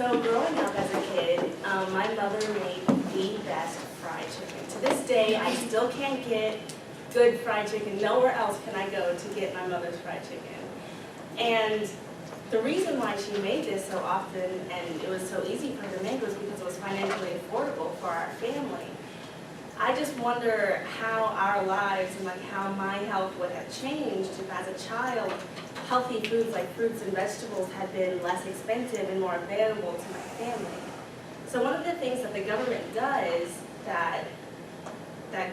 So growing up as a kid, my mother made the best fried chicken. To this day, I still can't get good fried chicken. Nowhere else can I go to get my mother's fried chicken. And the reason why she made this so often and it was so easy for her to make was because it was financially affordable for our family. I just wonder how our lives and like how my health would have changed if as a child healthy foods like fruits and vegetables had been less expensive and more available to my family. So one of the things that the government does that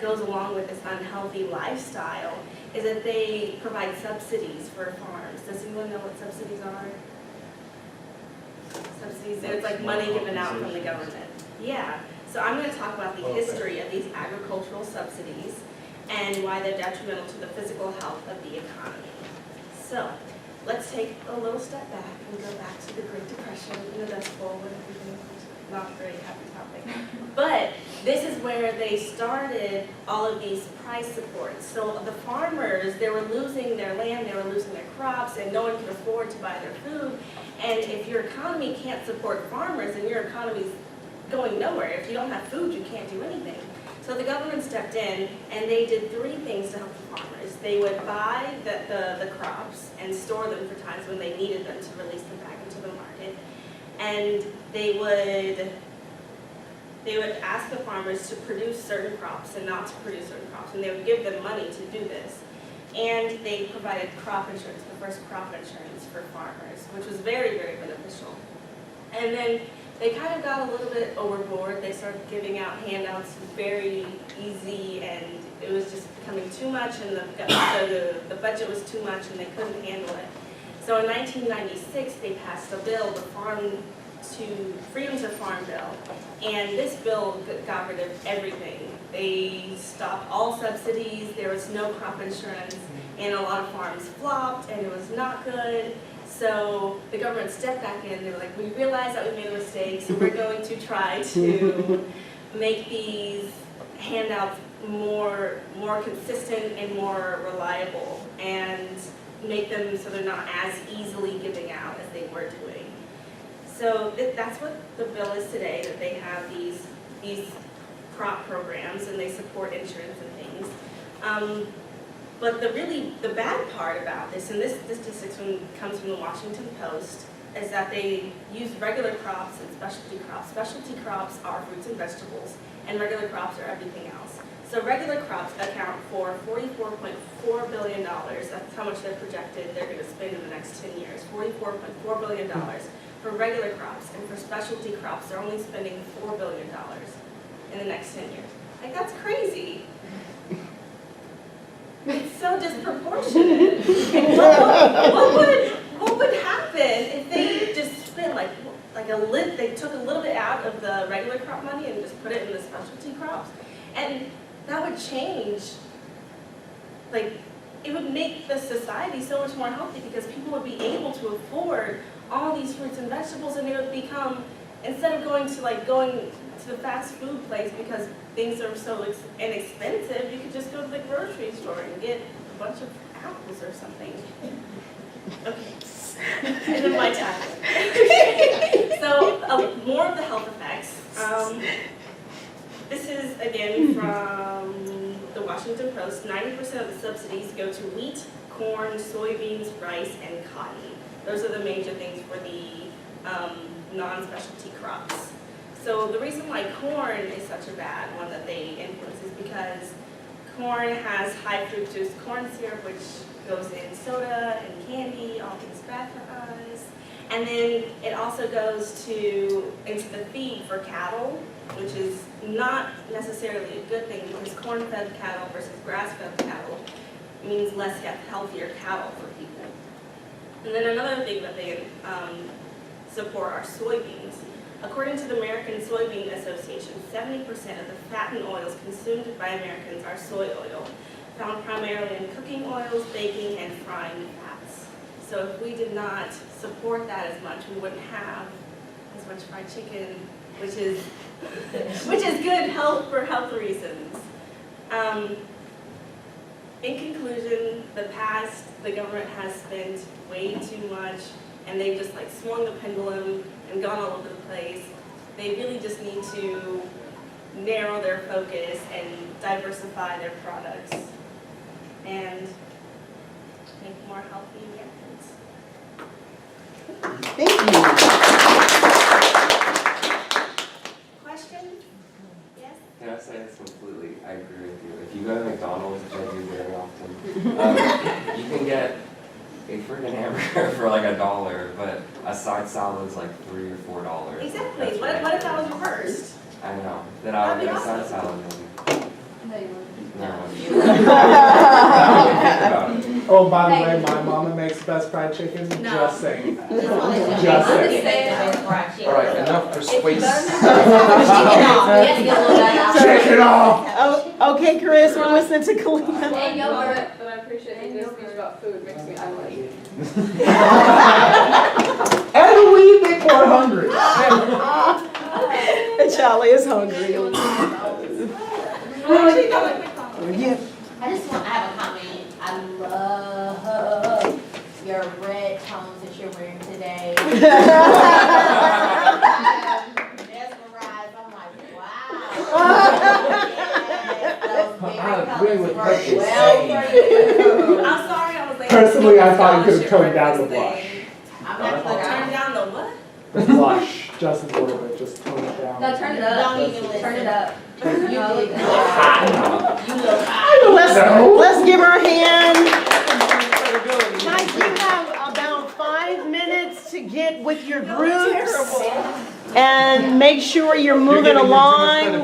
goes along with this unhealthy lifestyle is that they provide subsidies for farms. Does anyone know what subsidies are? Subsidies, it's like money given out from the government. Yeah. So I'm going to talk about the history of these agricultural subsidies and why they're detrimental to the physical health of the economy. So let's take a little step back and go back to the Great Depression and the Dust Bowl and everything. Not a very happy topic. But this is where they started all of these price supports. So the farmers, they were losing their land, they were losing their crops, and no one could afford to buy their food. And if your economy can't support farmers, then your economy's going nowhere. If you don't have food, you can't do anything. So the government stepped in and they did three things to help the farmers. They would buy the crops and store them for times when they needed them to release them back into the market. And they would ask the farmers to produce certain crops and not to produce certain crops, and they would give them money to do this. And they provided crop insurance, the first crop insurance for farmers, which was very, very beneficial. And then they kind of got a little bit overboard. They started giving out handouts very easy, and it was just becoming too much, and the budget was too much, and they couldn't handle it. So in 1996, they passed a bill, the Freedom to Farm Bill, and this bill got rid of everything. They stopped all subsidies, there was no crop insurance, and a lot of farms flopped, and it was not good. So the government stepped back in, they were like, we realized that we made a mistake, so we're going to try to make these handouts more consistent and more reliable, and make them so they're not as easily giving out as they were doing. So that's what the bill is today, that they have these crop programs and they support insurance and things. But the bad part about this, and this statistic comes from the Washington Post, is that they use regular crops and specialty crops. Specialty crops are fruits and vegetables, and regular crops are everything else. So regular crops account for $44.4 billion. That's how much they're projected they're going to spend in the next 10 years, $44.4 billion for regular crops. And for specialty crops, they're only spending $4 billion in the next 10 years. Like, that's crazy. It's so disproportionate. What would happen if they just spent they took a little bit out of the regular crop money and just put it in the specialty crops? And that would change, it would make the society so much more healthy because people would be able to afford all these fruits and vegetables, and it would become, instead of going to the fast food place because things are so inexpensive, you could just go to the grocery store and get a bunch of apples or something. Okay, and then my time. So more of the health effects. This is, again, from the Washington Post. 90% of the subsidies go to wheat, corn, soybeans, rice, and cotton. Those are the major things for the non-specialty crops. So the reason why corn is such a bad one that they influence is because corn has high fructose corn syrup, which goes in soda and candy, all things bad for us. And then it also goes into the feed for cattle, which is not necessarily a good thing because corn-fed cattle versus grass-fed cattle means less healthier cattle for people. And then another thing that they support are soybeans. According to the American Soybean Association, 70% of the fat and oils consumed by Americans are soy oil, found primarily in cooking oils, baking, and frying fats. So if we did not support that as much, we wouldn't have as much fried chicken, which is good health for health reasons. In conclusion, the government has spent way too much and they've just like swung the pendulum and gone all over the place. They really just need to narrow their focus and diversify their products and make more healthy Americans. Thank you. Questions? Yes? Can I say this completely? I agree with you. If you go to McDonald's, which I do very often, you can get a freaking hamburger for like $1, but a side salad is like $3 or $4. Exactly. That's What if that was reversed? I know. Then I would That'd get be a side awesome. salad maybe. No, you wouldn't. No. Think about it. Oh, by the way, my mama makes the best fried chicken. No. Just saying. Just saying. All right, enough persuasive. Check it off. Oh, okay, Chris, we're listening to Kalina. And yogurt. But I appreciate that this speech about food makes me unlike you. And we make more hungry. Charlie is hungry. Yeah. I have a comment. I love your red tones that you're wearing today. Mesmerized. I'm like, wow. Yes, those I very agree with colors what she's work well saying. for you. I'm sorry I was late. Personally, I thought you could have toned down the Scholarship blush. I'm breakfast not thing. Turn gonna down the what? Blush, just a little bit, just tone it down. No, turn it up. Don't even listen. Turn it up. You look No, good. look You look hot. Let's give her a hand. Guys, you have about 5 minutes to get with your groups and make sure you're moving getting into too much along.